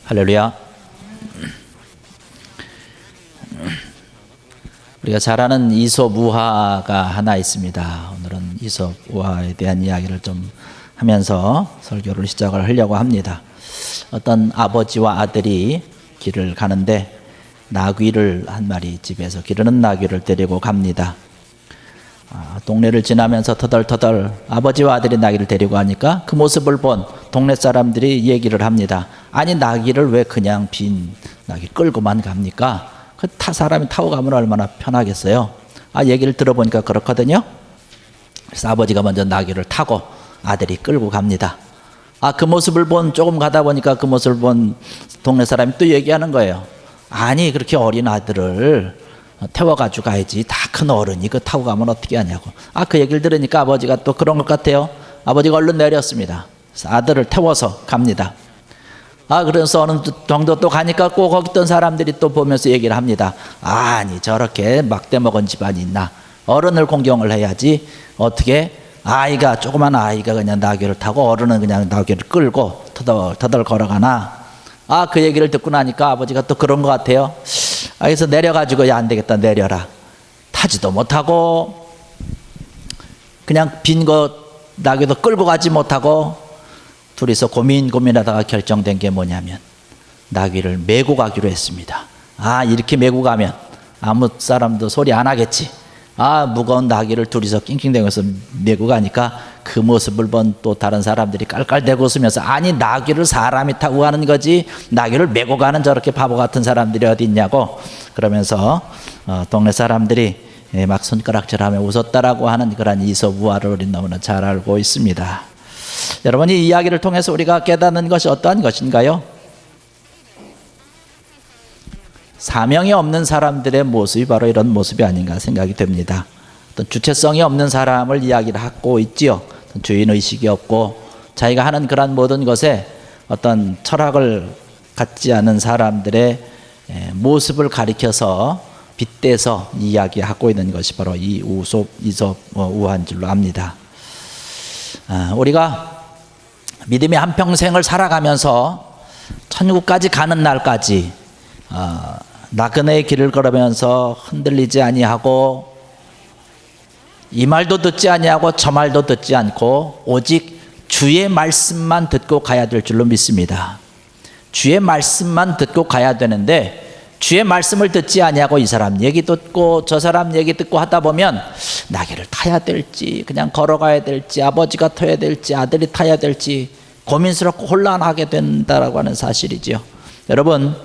할렐루야. 우리가 잘 아는 이솝 우화가 하나 있습니다. 오늘은 이솝 우화에 대한 이야기를 좀 하면서 설교를 시작을 하려고 합니다. 어떤 아버지와 아들이 길을 가는데 나귀를 한 마리 집에서 기르는 나귀를 데리고 갑니다. 동네를 지나면서 터덜터덜 아버지와 아들이 나귀를 데리고 가니까 그 모습을 본 동네 사람들이 얘기를 합니다. 아니, 나귀를 왜 그냥 빈 나귀 끌고만 갑니까? 그 사람이 타고 가면 얼마나 편하겠어요. 얘기를 들어보니까 그렇거든요. 그래서 아버지가 먼저 나귀를 타고 아들이 끌고 갑니다. 그 모습을 조금 가다 보니까 그 모습을 본 동네 사람이 또 얘기하는 거예요. 아니, 그렇게 어린 아들을 태워가지고 가야지. 다 큰 어른이 그 타고 가면 어떻게 하냐고. 그 얘기를 들으니까 아버지가 또 그런 것 같아요. 아버지가 얼른 내렸습니다. 그래서 아들을 태워서 갑니다. 그래서 어느 정도 또 가니까 꼭 거기 있던 사람들이 또 보면서 얘기를 합니다. 아니, 저렇게 막대 먹은 집안이 있나. 어른을 공경을 해야지. 어떻게 조그만 아이가 그냥 나귀를 타고 어른은 그냥 나귀를 끌고 터덜터덜 걸어가나. 그 얘기를 듣고 나니까 아버지가 또 그런 것 같아요. 그래서 내려가지고 야, 안 되겠다, 내려라. 타지도 못하고 그냥 빈 거 나귀도 끌고 가지 못하고 둘이서 고민하다가 결정된 게 뭐냐면 나귀를 메고 가기로 했습니다. 이렇게 메고 가면 아무 사람도 소리 안 하겠지. 무거운 나귀를 둘이서 낑낑대면서 메고 가니까 그 모습을 본 또 다른 사람들이 깔깔대고 웃으면서 아니, 나귀를 사람이 타고 가는 거지 나귀를 메고 가는 저렇게 바보 같은 사람들이 어디 있냐고 그러면서 동네 사람들이 막 손가락질하며 웃었다라고 하는 그런 이솝 우화를 우리는 너무나 잘 알고 있습니다. 여러분, 이 이야기를 통해서 우리가 깨닫는 것이 어떠한 것인가요? 사명이 없는 사람들의 모습이 바로 이런 모습이 아닌가 생각이 됩니다. 어떤 주체성이 없는 사람을 이야기를 하고 있지요. 어떤 주인의식이 없고 자기가 하는 그런 모든 것에 어떤 철학을 갖지 않은 사람들의 모습을 가리켜서 빗대서 이야기하고 있는 것이 바로 이 이솝 우화인 줄로 압니다. 우리가 믿음의 한평생을 살아가면서 천국까지 가는 날까지 나그네의 길을 걸으면서 흔들리지 아니하고 이 말도 듣지 아니하고 저 말도 듣지 않고 오직 주의 말씀만 듣고 가야 될 줄로 믿습니다. 주의 말씀만 듣고 가야 되는데 주의 말씀을 듣지 아니하고 이 사람 얘기 듣고 저 사람 얘기 듣고 하다 보면 나귀를 타야 될지 그냥 걸어가야 될지 아버지가 타야 될지 아들이 타야 될지 고민스럽고 혼란하게 된다라고 하는 사실이죠. 여러분,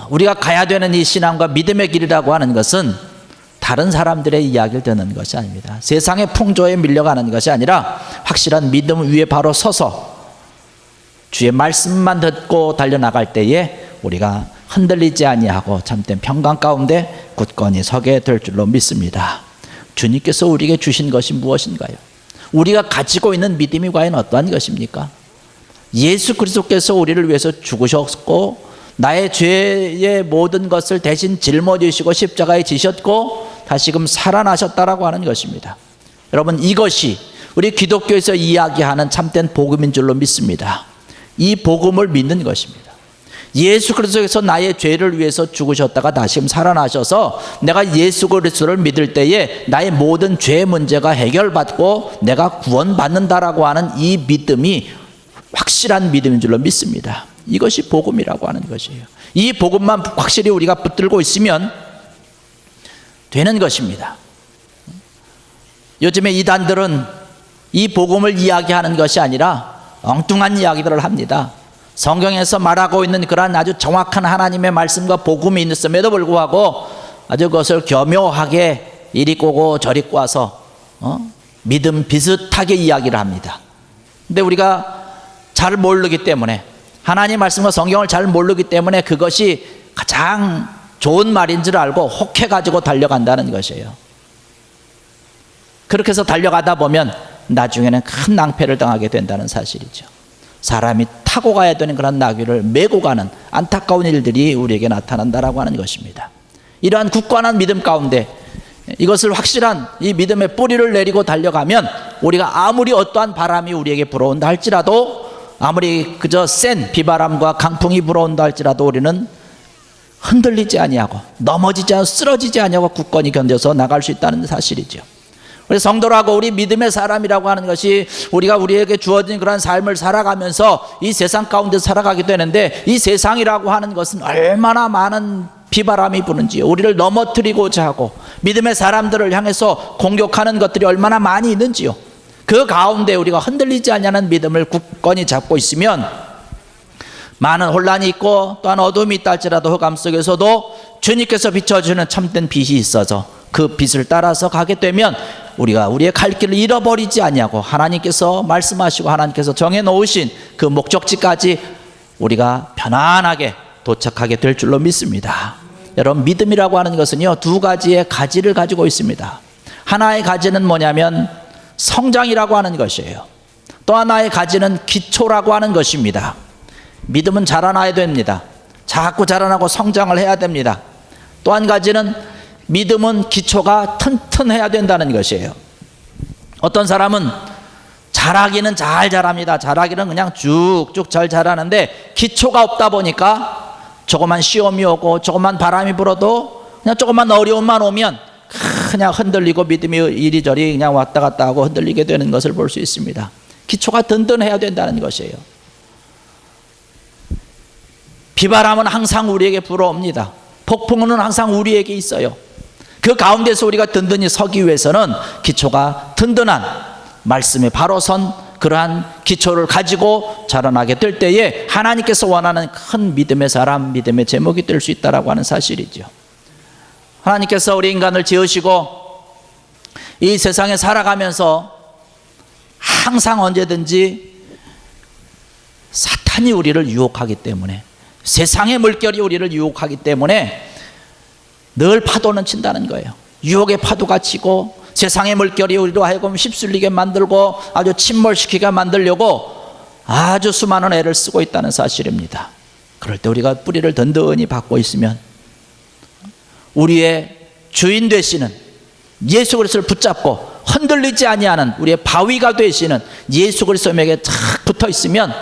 우리가 가야 되는 이 신앙과 믿음의 길이라고 하는 것은 다른 사람들의 이야기를 듣는 것이 아닙니다. 세상의 풍조에 밀려가는 것이 아니라 확실한 믿음 위에 바로 서서 주의 말씀만 듣고 달려나갈 때에 우리가 흔들리지 아니하고 참된 평강 가운데 굳건히 서게 될 줄로 믿습니다. 주님께서 우리에게 주신 것이 무엇인가요? 우리가 가지고 있는 믿음이 과연 어떠한 것입니까? 예수 그리스도께서 우리를 위해서 죽으셨고 나의 죄의 모든 것을 대신 짊어지시고 십자가에 지셨고 다시금 살아나셨다라고 하는 것입니다. 여러분, 이것이 우리 기독교에서 이야기하는 참된 복음인 줄로 믿습니다. 이 복음을 믿는 것입니다. 예수 그리스도께서 나의 죄를 위해서 죽으셨다가 다시금 살아나셔서 내가 예수 그리스도를 믿을 때에 나의 모든 죄 문제가 해결받고 내가 구원받는다라고 하는 이 믿음이 확실한 믿음인 줄로 믿습니다. 이것이 복음이라고 하는 것이에요. 이 복음만 확실히 우리가 붙들고 있으면 되는 것입니다. 요즘에 이단들은 이 복음을 이야기하는 것이 아니라 엉뚱한 이야기들을 합니다. 성경에서 말하고 있는 그러한 아주 정확한 하나님의 말씀과 복음이 있음에도 불구하고 아주 그것을 교묘하게 이리 꼬고 저리 꼬아서 믿음 비슷하게 이야기를 합니다. 근데 우리가 잘 모르기 때문에 하나님 말씀과 성경을 잘 모르기 때문에 그것이 가장 좋은 말인 줄 알고 혹해가지고 달려간다는 것이에요. 그렇게 해서 달려가다 보면 나중에는 큰 낭패를 당하게 된다는 사실이죠. 사람이 타고 가야 되는 그런 나귀를 메고 가는 안타까운 일들이 우리에게 나타난다라고 하는 것입니다. 이러한 굳건한 믿음 가운데 이것을 확실한 이 믿음의 뿌리를 내리고 달려가면 우리가 아무리 어떠한 바람이 우리에게 불어온다 할지라도 아무리 그저 센 비바람과 강풍이 불어온다 할지라도 우리는 흔들리지 아니하고 넘어지지 않고 쓰러지지 아니하고 굳건히 견뎌서 나갈 수 있다는 사실이죠. 우리 성도라고 우리 믿음의 사람이라고 하는 것이 우리가 우리에게 주어진 그런 삶을 살아가면서 이 세상 가운데 살아가게 되는데, 이 세상이라고 하는 것은 얼마나 많은 비바람이 부는지요. 우리를 넘어뜨리고자 하고 믿음의 사람들을 향해서 공격하는 것들이 얼마나 많이 있는지요. 그 가운데 우리가 흔들리지 않냐는 믿음을 굳건히 잡고 있으면 많은 혼란이 있고 또한 어둠이 있다 할지라도 흑암 속에서도 주님께서 비춰주는 참된 빛이 있어서 그 빛을 따라서 가게 되면 우리가 우리의 갈 길을 잃어버리지 아니하고 하나님께서 말씀하시고 하나님께서 정해놓으신 그 목적지까지 우리가 편안하게 도착하게 될 줄로 믿습니다. 여러분, 믿음이라고 하는 것은요, 두 가지의 가지를 가지고 있습니다. 하나의 가지는 뭐냐면 성장이라고 하는 것이에요. 또 하나의 가지는 기초라고 하는 것입니다. 믿음은 자라나야 됩니다. 자꾸 자라나고 성장을 해야 됩니다. 또 한 가지는 믿음은 기초가 튼튼해야 된다는 것이에요. 어떤 사람은 자라기는 잘 자랍니다. 자라기는 그냥 쭉쭉 잘 자라는데 기초가 없다 보니까 조그만 시험이 오고 조그만 바람이 불어도 그냥 조그만 어려움만 오면 그냥 흔들리고 믿음이 이리저리 그냥 왔다 갔다 하고 흔들리게 되는 것을 볼 수 있습니다. 기초가 든든해야 된다는 것이에요. 비바람은 항상 우리에게 불어옵니다. 폭풍은 항상 우리에게 있어요. 그 가운데서 우리가 든든히 서기 위해서는 기초가 든든한 말씀에 바로 선 그러한 기초를 가지고 자라나게 될 때에 하나님께서 원하는 큰 믿음의 사람, 믿음의 제목이 될 수 있다라고 하는 사실이죠. 하나님께서 우리 인간을 지으시고 이 세상에 살아가면서 항상 언제든지 사탄이 우리를 유혹하기 때문에, 세상의 물결이 우리를 유혹하기 때문에 늘 파도는 친다는 거예요. 유혹의 파도가 치고 세상의 물결이 우리로 하여금 휩쓸리게 만들고 아주 침몰시키게 만들려고 아주 수많은 애를 쓰고 있다는 사실입니다. 그럴 때 우리가 뿌리를 든든히 받고 있으면 우리의 주인 되시는 예수 그리스도를 붙잡고 흔들리지 아니하는 우리의 바위가 되시는 예수 그리스도에게 착 붙어 있으면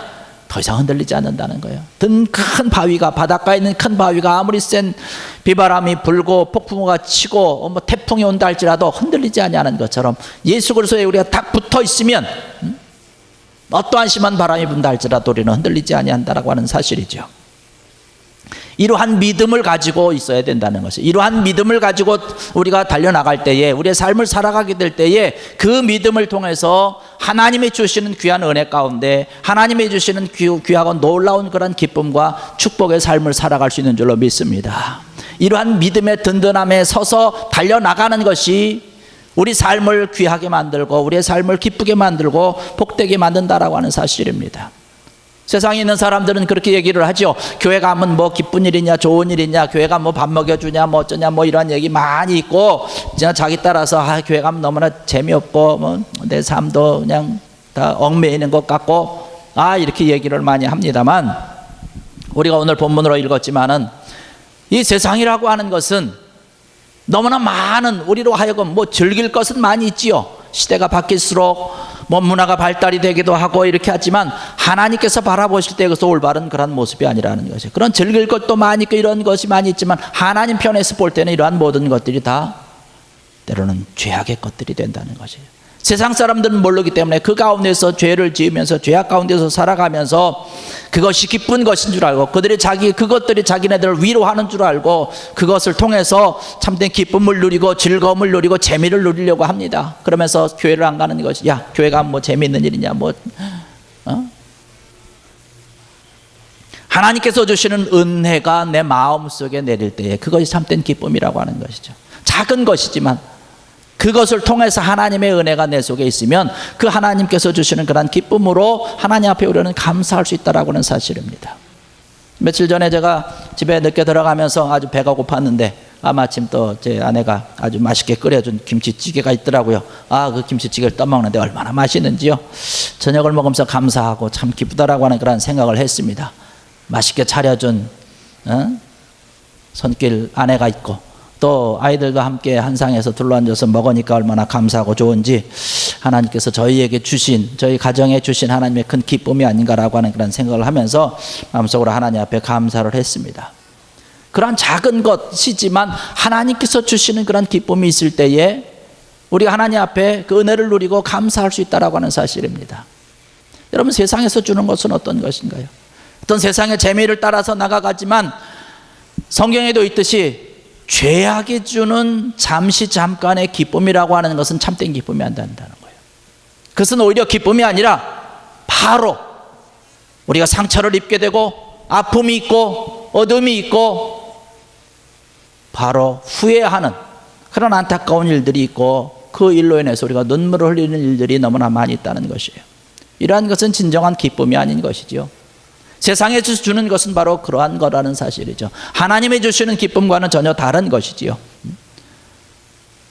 더 이상 흔들리지 않는다는 거예요. 큰 바위가, 바닷가에 있는 큰 바위가 아무리 센 비바람이 불고 폭풍우가 치고 뭐 태풍이 온다 할지라도 흔들리지 아니하는 것처럼 예수 그리스도에 우리가 딱 붙어 있으면 어떠한 심한 바람이 분다 할지라도 우리는 흔들리지 아니한다라고 하는 사실이죠. 이러한 믿음을 가지고 있어야 된다는 것이에요. 이러한 믿음을 가지고 우리가 달려나갈 때에, 우리의 삶을 살아가게 될 때에 그 믿음을 통해서 하나님이 주시는 귀한 은혜 가운데 하나님이 주시는 귀하고 놀라운 그런 기쁨과 축복의 삶을 살아갈 수 있는 줄로 믿습니다. 이러한 믿음의 든든함에 서서 달려나가는 것이 우리 삶을 귀하게 만들고 우리의 삶을 기쁘게 만들고 복되게 만든다라고 하는 사실입니다. 세상에 있는 사람들은 그렇게 얘기를 하죠. 교회 가면 뭐 기쁜 일이냐, 좋은 일이냐, 교회 가면 뭐 밥 먹여주냐, 뭐 어쩌냐, 뭐 이런 얘기 많이 있고, 그냥 자기 따라서 교회 가면 너무나 재미없고 뭐 내 삶도 그냥 다 얽매이는 것 같고 이렇게 얘기를 많이 합니다만, 우리가 오늘 본문으로 읽었지만은 이 세상이라고 하는 것은 너무나 많은 우리로 하여금 뭐 즐길 것은 많이 있지요. 시대가 바뀔수록 뭐 문화가 발달이 되기도 하고 이렇게 하지만 하나님께서 바라보실 때 그것도 올바른 그런 모습이 아니라는 것이에요. 그런 즐길 것도 많이 있고 이런 것이 많이 있지만 하나님 편에서 볼 때는 이러한 모든 것들이 다 때로는 죄악의 것들이 된다는 것이에요. 세상 사람들은 모르기 때문에 그 가운데서 죄를 지으면서 죄악 가운데서 살아가면서 그것이 기쁜 것인 줄 알고 그것들이 자기네들을 위로하는 줄 알고 그것을 통해서 참된 기쁨을 누리고 즐거움을 누리고 재미를 누리려고 합니다. 그러면서 교회를 안 가는 것이, 야, 교회가 뭐 재미있는 일이냐, 하나님께서 주시는 은혜가 내 마음속에 내릴 때에 그것이 참된 기쁨이라고 하는 것이죠. 작은 것이지만 그것을 통해서 하나님의 은혜가 내 속에 있으면 그 하나님께서 주시는 그런 기쁨으로 하나님 앞에 우리는 감사할 수 있다라고 하는 사실입니다. 며칠 전에 제가 집에 늦게 들어가면서 아주 배가 고팠는데 마침 또 제 아내가 아주 맛있게 끓여준 김치찌개가 있더라고요. 그 김치찌개를 떠먹는데 얼마나 맛있는지요. 저녁을 먹으면서 감사하고 참 기쁘다라고 하는 그런 생각을 했습니다. 맛있게 차려준 손길 아내가 있고 또 아이들과 함께 한 상에서 둘러앉아서 먹으니까 얼마나 감사하고 좋은지 하나님께서 저희에게 주신, 저희 가정에 주신 하나님의 큰 기쁨이 아닌가라고 하는 그런 생각을 하면서 마음속으로 하나님 앞에 감사를 했습니다. 그러한 작은 것이지만 하나님께서 주시는 그런 기쁨이 있을 때에 우리가 하나님 앞에 그 은혜를 누리고 감사할 수 있다라고 하는 사실입니다. 여러분, 세상에서 주는 것은 어떤 것인가요? 어떤 세상의 재미를 따라서 나가가지만 성경에도 있듯이 죄악이 주는 잠깐의 기쁨이라고 하는 것은 참된 기쁨이 안 된다는 거예요. 그것은 오히려 기쁨이 아니라 바로 우리가 상처를 입게 되고 아픔이 있고 어둠이 있고 바로 후회하는 그런 안타까운 일들이 있고 그 일로 인해서 우리가 눈물을 흘리는 일들이 너무나 많이 있다는 것이에요. 이러한 것은 진정한 기쁨이 아닌 것이죠. 세상에서 주는 것은 바로 그러한 거라는 사실이죠. 하나님이 주시는 기쁨과는 전혀 다른 것이지요.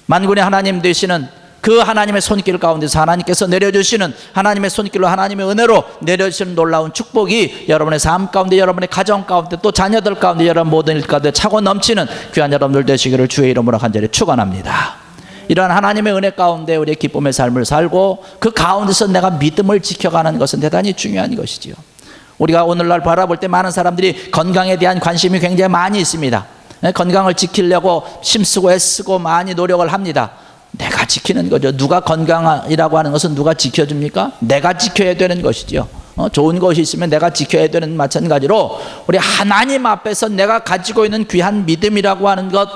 만군의 하나님 되시는 그 하나님의 손길 가운데서 하나님께서 내려주시는 하나님의 손길로 하나님의 은혜로 내려주시는 놀라운 축복이 여러분의 삶 가운데, 여러분의 가정 가운데, 또 자녀들 가운데, 여러분 모든 일 가운데 차고 넘치는 귀한 여러분들 되시기를 주의 이름으로 간절히 축원합니다. 이러한 하나님의 은혜 가운데 우리의 기쁨의 삶을 살고 그 가운데서 내가 믿음을 지켜가는 것은 대단히 중요한 것이지요. 우리가 오늘날 바라볼 때 많은 사람들이 건강에 대한 관심이 굉장히 많이 있습니다. 건강을 지키려고 힘쓰고 애쓰고 많이 노력을 합니다. 내가 지키는 거죠. 누가 건강이라고 하는 것은 누가 지켜줍니까? 내가 지켜야 되는 것이죠. 좋은 것이 있으면 내가 지켜야 되는 마찬가지로 우리 하나님 앞에서 내가 가지고 있는 귀한 믿음이라고 하는 것,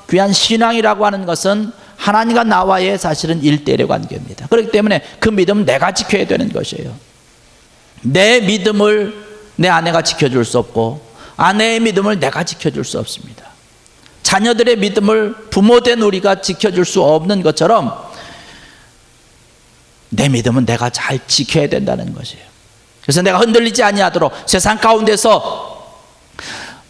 귀한 신앙이라고 하는 것은 하나님과 나와의 사실은 일대일의 관계입니다. 그렇기 때문에 그 믿음은 내가 지켜야 되는 것이에요. 내 믿음을 내 아내가 지켜줄 수 없고 아내의 믿음을 내가 지켜줄 수 없습니다. 자녀들의 믿음을 부모된 우리가 지켜줄 수 없는 것처럼 내 믿음은 내가 잘 지켜야 된다는 것이에요. 그래서 내가 흔들리지 아니하도록, 세상 가운데서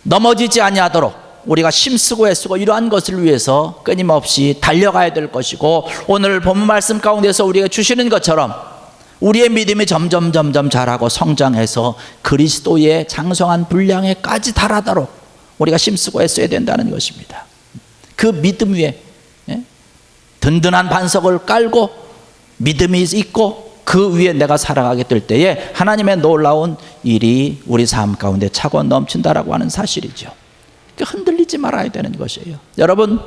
넘어지지 아니하도록 우리가 힘쓰고 애쓰고 이러한 것을 위해서 끊임없이 달려가야 될 것이고, 오늘 본문 말씀 가운데서 우리가 주시는 것처럼 우리의 믿음이 점점 자라고 성장해서 그리스도의 장성한 분량에까지 달하도록 우리가 힘쓰고 애써야 된다는 것입니다. 그 믿음 위에 든든한 반석을 깔고 믿음이 있고 그 위에 내가 살아가게 될 때에 하나님의 놀라운 일이 우리 삶 가운데 차고 넘친다라고 하는 사실이죠. 흔들리지 말아야 되는 것이에요. 여러분,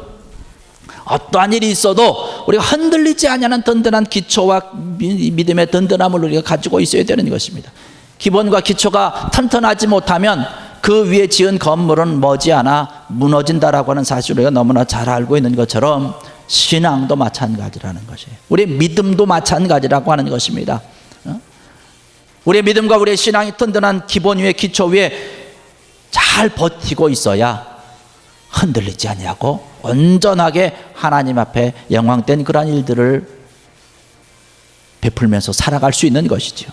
어떠한 일이 있어도 우리가 흔들리지 않는 든든한 기초와 믿음의 든든함을 우리가 가지고 있어야 되는 것입니다. 기본과 기초가 튼튼하지 못하면 그 위에 지은 건물은 머지않아 무너진다라고 하는 사실을 우리가 너무나 잘 알고 있는 것처럼 신앙도 마찬가지라는 것이에요. 우리의 믿음도 마찬가지라고 하는 것입니다. 우리의 믿음과 우리의 신앙이 든든한 기본 위에, 기초 위에 잘 버티고 있어야 흔들리지 아니하고 온전하게 하나님 앞에 영광된 그러한 일들을 베풀면서 살아갈 수 있는 것이죠.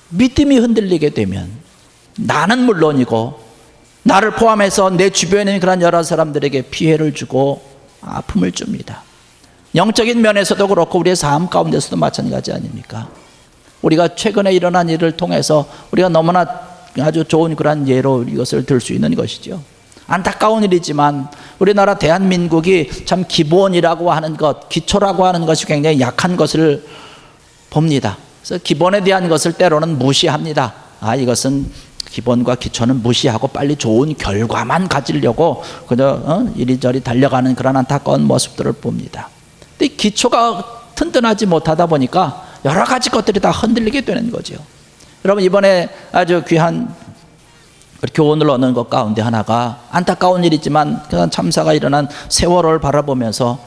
믿음이 흔들리게 되면 나는 물론이고 나를 포함해서 내 주변에 있는 그런 여러 사람들에게 피해를 주고 아픔을 줍니다. 영적인 면에서도 그렇고 우리의 삶 가운데서도 마찬가지 아닙니까? 우리가 최근에 일어난 일을 통해서 우리가 너무나 아주 좋은 그런 예로 이것을 들 수 있는 것이죠. 안타까운 일이지만 우리나라 대한민국이 참 기본이라고 하는 것, 기초라고 하는 것이 굉장히 약한 것을 봅니다. 그래서 기본에 대한 것을 때로는 무시합니다. 이것은 기본과 기초는 무시하고 빨리 좋은 결과만 가지려고 그저 이리저리 달려가는 그런 안타까운 모습들을 봅니다. 근데 기초가 튼튼하지 못하다 보니까 여러 가지 것들이 다 흔들리게 되는 거죠. 여러분, 이번에 아주 귀한 교훈을 얻는 것 가운데 하나가, 안타까운 일이지만 그런 참사가 일어난 세월호를 바라보면서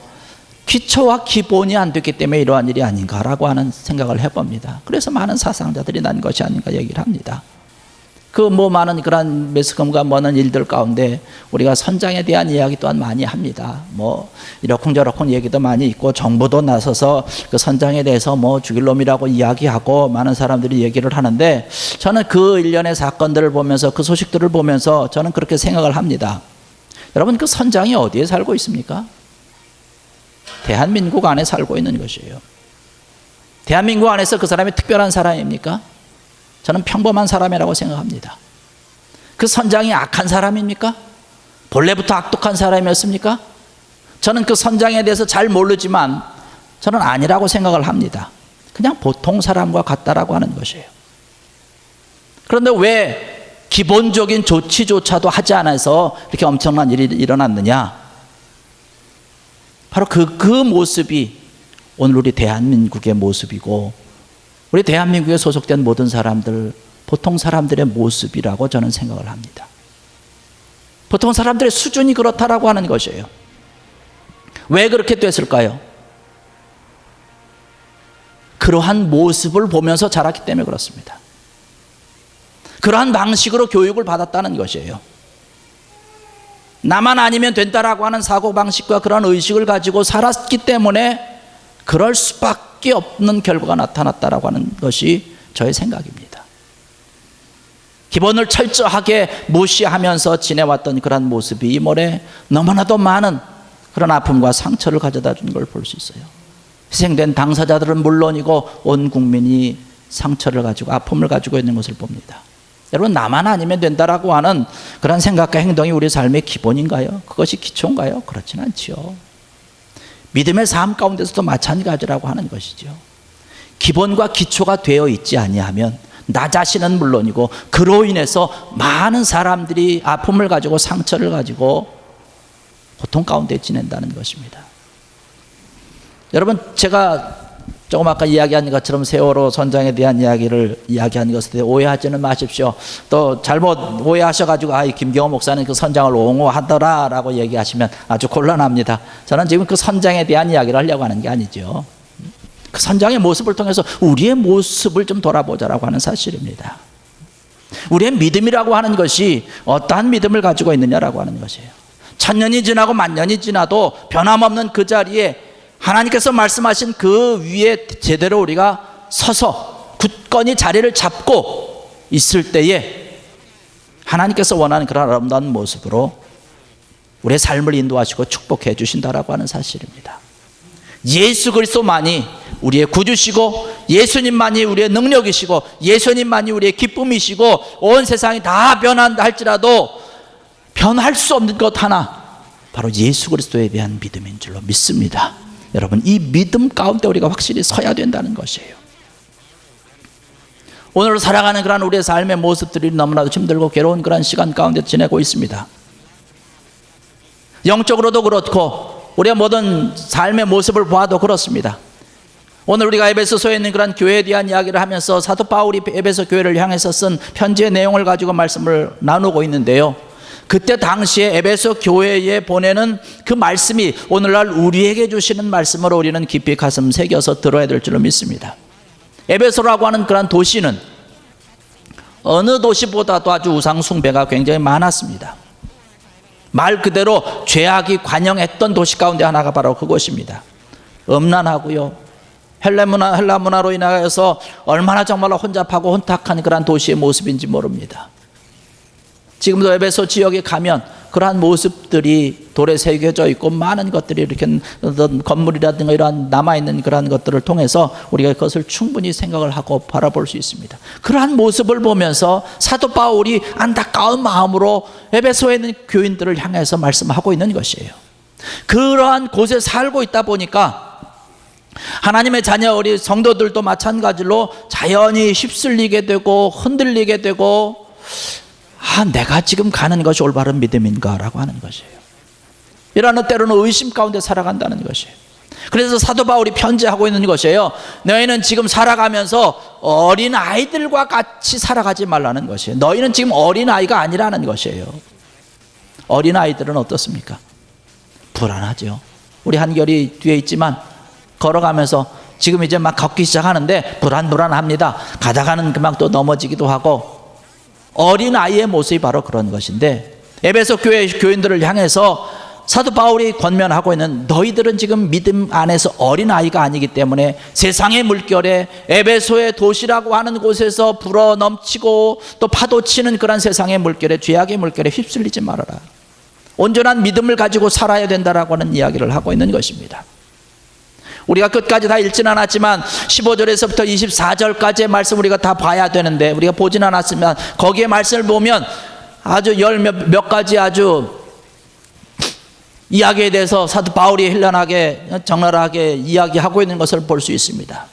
기초와 기본이 안 됐기 때문에 이러한 일이 아닌가라고 하는 생각을 해봅니다. 그래서 많은 사상자들이 난 것이 아닌가 얘기를 합니다. 많은 그런 매스컴과 많은 일들 가운데 우리가 선장에 대한 이야기 또한 많이 합니다. 이러쿵저러쿵 얘기도 많이 있고, 정부도 나서서 그 선장에 대해서 죽일 놈이라고 이야기하고 많은 사람들이 얘기를 하는데, 저는 그 일련의 사건들을 보면서, 그 소식들을 보면서 저는 그렇게 생각을 합니다. 여러분, 그 선장이 어디에 살고 있습니까? 대한민국 안에 살고 있는 것이에요. 대한민국 안에서 그 사람이 특별한 사람입니까? 저는 평범한 사람이라고 생각합니다. 그 선장이 악한 사람입니까? 본래부터 악독한 사람이었습니까? 저는 그 선장에 대해서 잘 모르지만 저는 아니라고 생각을 합니다. 그냥 보통 사람과 같다라고 하는 것이에요. 그런데 왜 기본적인 조치조차도 하지 않아서 이렇게 엄청난 일이 일어났느냐? 바로 그 모습이 오늘 우리 대한민국의 모습이고, 우리 대한민국에 소속된 모든 사람들, 보통 사람들의 모습이라고 저는 생각을 합니다. 보통 사람들의 수준이 그렇다라고 하는 것이에요. 왜 그렇게 됐을까요? 그러한 모습을 보면서 자랐기 때문에 그렇습니다. 그러한 방식으로 교육을 받았다는 것이에요. 나만 아니면 된다라고 하는 사고방식과 그런 의식을 가지고 살았기 때문에 그럴 수밖에 없는 결과가 나타났다라고 하는 것이 저의 생각입니다. 기본을 철저하게 무시하면서 지내왔던 그런 모습이 이 모레 너무나도 많은 그런 아픔과 상처를 가져다 준 걸 볼 수 있어요. 희생된 당사자들은 물론이고 온 국민이 상처를 가지고 아픔을 가지고 있는 것을 봅니다. 여러분, 나만 아니면 된다라고 하는 그런 생각과 행동이 우리 삶의 기본인가요? 그것이 기초인가요? 그렇지는 않지요. 믿음의 삶 가운데서도 마찬가지라고 하는 것이죠. 기본과 기초가 되어 있지 아니하면 나 자신은 물론이고 그로 인해서 많은 사람들이 아픔을 가지고 상처를 가지고 고통 가운데 지낸다는 것입니다. 여러분, 제가 조금 아까 이야기한 것처럼 세월호 선장에 대한 이야기를 이야기한 것에 대해 오해하지는 마십시오. 또 잘못 오해하셔가지고 김경호 목사는 그 선장을 옹호하더라라고 얘기하시면 아주 곤란합니다. 저는 지금 그 선장에 대한 이야기를 하려고 하는 게 아니죠. 그 선장의 모습을 통해서 우리의 모습을 좀 돌아보자라고 하는 사실입니다. 우리의 믿음이라고 하는 것이 어떠한 믿음을 가지고 있느냐라고 하는 것이에요. 1000년이 지나고 10,000년이 지나도 변함없는 그 자리에 하나님께서 말씀하신 그 위에 제대로 우리가 서서 굳건히 자리를 잡고 있을 때에 하나님께서 원하는 그런 아름다운 모습으로 우리의 삶을 인도하시고 축복해 주신다라고 하는 사실입니다. 예수 그리스도만이 우리의 구주시고, 예수님만이 우리의 능력이시고, 예수님만이 우리의 기쁨이시고, 온 세상이 다 변한다 할지라도 변할 수 없는 것 하나, 바로 예수 그리스도에 대한 믿음인 줄로 믿습니다. 여러분, 이 믿음 가운데 우리가 확실히 서야 된다는 것이에요. 오늘 살아가는 그런 우리의 삶의 모습들이 너무나도 힘들고 괴로운 그런 시간 가운데 지내고 있습니다. 영적으로도 그렇고 우리의 모든 삶의 모습을 보아도 그렇습니다. 오늘 우리가 에베소서에 있는 그런 교회에 대한 이야기를 하면서 사도 바울이 에베소 교회를 향해서 쓴 편지의 내용을 가지고 말씀을 나누고 있는데요, 그때 당시에 에베소 교회에 보내는 그 말씀이 오늘날 우리에게 주시는 말씀으로 우리는 깊이 가슴 새겨서 들어야 될 줄로 믿습니다. 에베소라고 하는 그런 도시는 어느 도시보다도 아주 우상 숭배가 굉장히 많았습니다. 말 그대로 죄악이 관영했던 도시 가운데 하나가 바로 그곳입니다. 음란하고요, 헬라 문화로 인하여서 얼마나 정말로 혼잡하고 혼탁한 그런 도시의 모습인지 모릅니다. 지금도 에베소 지역에 가면 그러한 모습들이 돌에 새겨져 있고 많은 것들이 이렇게 건물이라든가 이러한 남아있는 그러한 것들을 통해서 우리가 그것을 충분히 생각을 하고 바라볼 수 있습니다. 그러한 모습을 보면서 사도 바울이 안타까운 마음으로 에베소에 있는 교인들을 향해서 말씀하고 있는 것이에요. 그러한 곳에 살고 있다 보니까 하나님의 자녀 우리 성도들도 마찬가지로 자연히 휩쓸리게 되고 흔들리게 되고, 내가 지금 가는 것이 올바른 믿음인가 라고 하는 것이에요. 이러한 때로는 의심 가운데 살아간다는 것이에요. 그래서 사도 바울이 편지하고 있는 것이에요. 너희는 지금 살아가면서 어린 아이들과 같이 살아가지 말라는 것이에요. 너희는 지금 어린 아이가 아니라는 것이에요. 어린 아이들은 어떻습니까? 불안하죠. 우리 한결이 뒤에 있지만 걸어가면서 지금 이제 막 걷기 시작하는데 불안합니다. 가다가는 금방 또 넘어지기도 하고, 어린 아이의 모습이 바로 그런 것인데, 에베소 교회 교인들을 향해서 사도 바울이 권면하고 있는, 너희들은 지금 믿음 안에서 어린 아이가 아니기 때문에 세상의 물결에 에베소의 도시라고 하는 곳에서 불어 넘치고 또 파도치는 그런 세상의 물결에, 죄악의 물결에 휩쓸리지 말아라. 온전한 믿음을 가지고 살아야 된다라고 하는 이야기를 하고 있는 것입니다. 우리가 끝까지 다 읽지는 않았지만 15절에서부터 24절까지의 말씀 우리가 다 봐야 되는데 우리가 보진 않았으면 거기에 말씀을 보면 아주 몇 가지 아주 이야기에 대해서 사도 바울이 현란하게 적나라하게 이야기하고 있는 것을 볼 수 있습니다.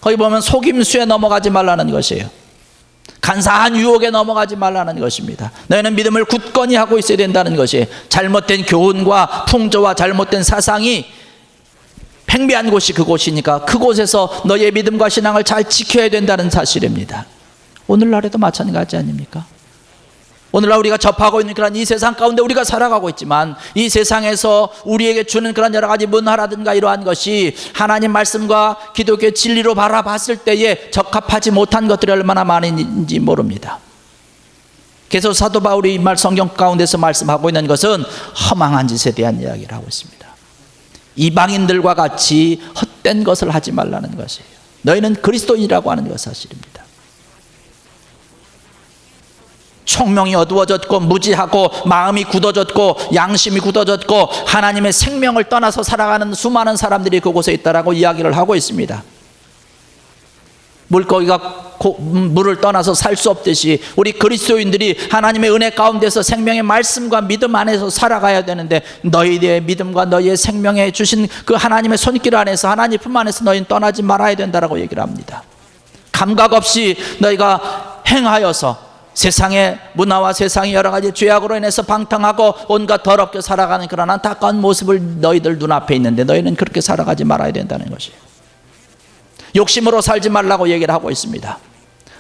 거기 보면 속임수에 넘어가지 말라는 것이에요. 간사한 유혹에 넘어가지 말라는 것입니다. 너희는 믿음을 굳건히 하고 있어야 된다는 것이에요. 잘못된 교훈과 풍조와 잘못된 사상이 팽배한 곳이 그곳이니까 그곳에서 너희의 믿음과 신앙을 잘 지켜야 된다는 사실입니다. 오늘날에도 마찬가지 아닙니까? 오늘날 우리가 접하고 있는 그런 이 세상 가운데 우리가 살아가고 있지만 이 세상에서 우리에게 주는 그런 여러 가지 문화라든가 이러한 것이 하나님 말씀과 기독교의 진리로 바라봤을 때에 적합하지 못한 것들이 얼마나 많은지 모릅니다. 그래서 사도 바울이 이 성경 가운데서 말씀하고 있는 것은 허망한 짓에 대한 이야기를 하고 있습니다. 이방인들과 같이 헛된 것을 하지 말라는 것이에요. 너희는 그리스도인이라고 하는 것 사실입니다. 총명이 어두워졌고 무지하고 마음이 굳어졌고 양심이 굳어졌고 하나님의 생명을 떠나서 살아가는 수많은 사람들이 그곳에 있다라고 이야기를 하고 있습니다. 물고기가 물을 떠나서 살 수 없듯이 우리 그리스도인들이 하나님의 은혜 가운데서 생명의 말씀과 믿음 안에서 살아가야 되는데 너희의 믿음과 너희의 생명에 주신 그 하나님의 손길 안에서 하나님 품 안에서 너희는 떠나지 말아야 된다라고 얘기를 합니다. 감각 없이 너희가 행하여서 세상의 문화와 세상의 여러 가지 죄악으로 인해서 방탕하고 온갖 더럽게 살아가는 그런 안타까운 모습을 너희들 눈앞에 있는데 너희는 그렇게 살아가지 말아야 된다는 것이에요. 욕심으로 살지 말라고 얘기를 하고 있습니다.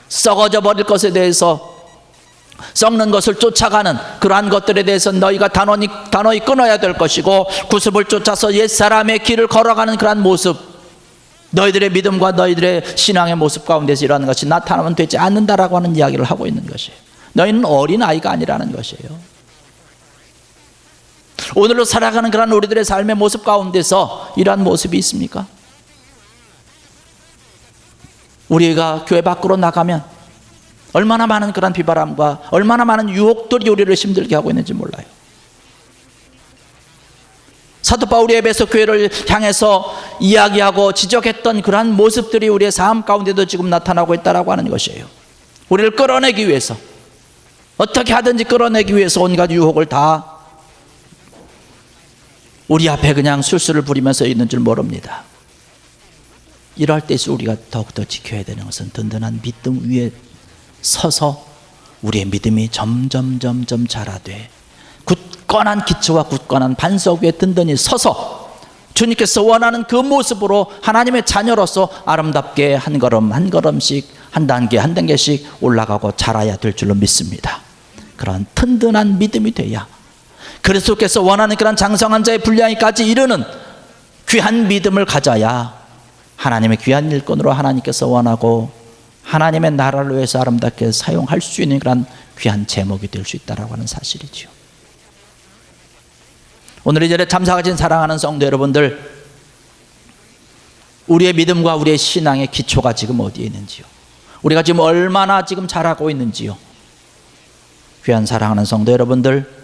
썩어져 버릴 것에 대해서 썩는 것을 쫓아가는 그러한 것들에 대해서 너희가 단호히 끊어야 될 것이고 구습을 쫓아서 옛사람의 길을 걸어가는 그러한 모습, 너희들의 믿음과 너희들의 신앙의 모습 가운데서 이러한 것이 나타나면 되지 않는다라고 하는 이야기를 하고 있는 것이에요. 너희는 어린아이가 아니라는 것이에요. 오늘로 살아가는 그런 우리들의 삶의 모습 가운데서 이러한 모습이 있습니까? 우리가 교회 밖으로 나가면 얼마나 많은 그런 비바람과 얼마나 많은 유혹들이 우리를 힘들게 하고 있는지 몰라요. 사도 바울이 에베소 교회를 향해서 이야기하고 지적했던 그러한 모습들이 우리의 삶 가운데도 지금 나타나고 있다고 하는 것이에요. 우리를 끌어내기 위해서 어떻게 하든지 끌어내기 위해서 온갖 유혹을 다 우리 앞에 그냥 술수를 부리면서 있는 줄 모릅니다. 이럴 때서 우리가 더욱더 지켜야 되는 것은 든든한 믿음 위에 서서 우리의 믿음이 점점 자라되 굳건한 기초와 굳건한 반석 위에 든든히 서서 주님께서 원하는 그 모습으로 하나님의 자녀로서 아름답게 한 걸음 한 걸음씩 한 단계 한 단계씩 올라가고 자라야 될 줄로 믿습니다. 그런 든든한 믿음이 돼야 그리스도께서 원하는 그런 장성한 자의 분량에까지 이르는 귀한 믿음을 가져야 하나님의 귀한 일꾼으로 하나님께서 원하고 하나님의 나라를 위해서 아름답게 사용할 수 있는 그런 귀한 제목이 될 수 있다고 하는 사실이지요. 오늘 이 자리에 참석하신 사랑하는 성도 여러분들, 우리의 믿음과 우리의 신앙의 기초가 지금 어디에 있는지요? 우리가 지금 얼마나 지금 잘하고 있는지요? 귀한 사랑하는 성도 여러분들,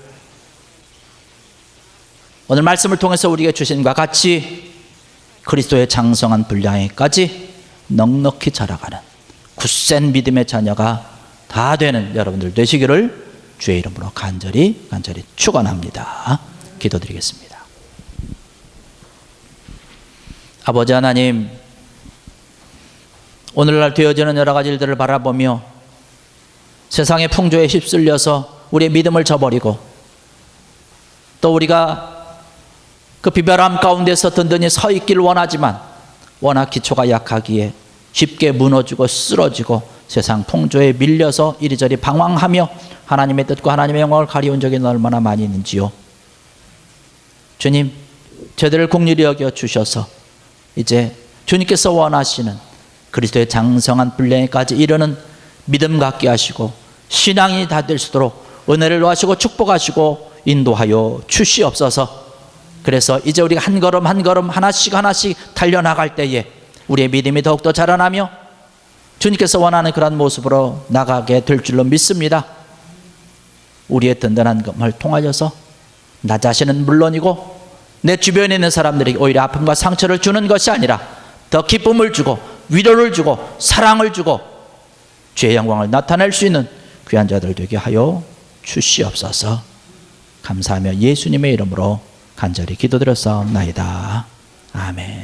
오늘 말씀을 통해서 우리에게 주신 것과 같이 그리스도의 장성한 분량에까지 넉넉히 자라가는 굳센 믿음의 자녀가 다 되는 여러분들 되시기를 주의 이름으로 간절히 축원합니다. 기도드리겠습니다. 아버지 하나님, 오늘날 되어지는 여러 가지 일들을 바라보며 세상의 풍조에 휩쓸려서 우리의 믿음을 저버리고 또 우리가 그 비바람 가운데서 든든히 서 있기를 원하지만 워낙 기초가 약하기에 쉽게 무너지고 쓰러지고 세상 풍조에 밀려서 이리저리 방황하며 하나님의 뜻과 하나님의 영광을 가리운 적이 얼마나 많이 있는지요. 주님, 저들을 긍휼히 여겨 주셔서 이제 주님께서 원하시는 그리스도의 장성한 분량에까지 이르는 믿음 갖게 하시고 신앙이 다 될 수 있도록 은혜를 도하시고 축복하시고 인도하여 주시옵소서. 그래서 이제 우리가 한 걸음 한 걸음 하나씩 달려나갈 때에 우리의 믿음이 더욱더 자라나며 주님께서 원하는 그런 모습으로 나가게 될 줄로 믿습니다. 우리의 든든한 것을 통하여서 나 자신은 물론이고 내 주변에 있는 사람들에게 오히려 아픔과 상처를 주는 것이 아니라 더 기쁨을 주고 위로를 주고 사랑을 주고 주의 영광을 나타낼 수 있는 귀한 자들 되게 하여 주시옵소서. 감사하며 예수님의 이름으로 간절히 기도드렸사옵나이다. 아멘.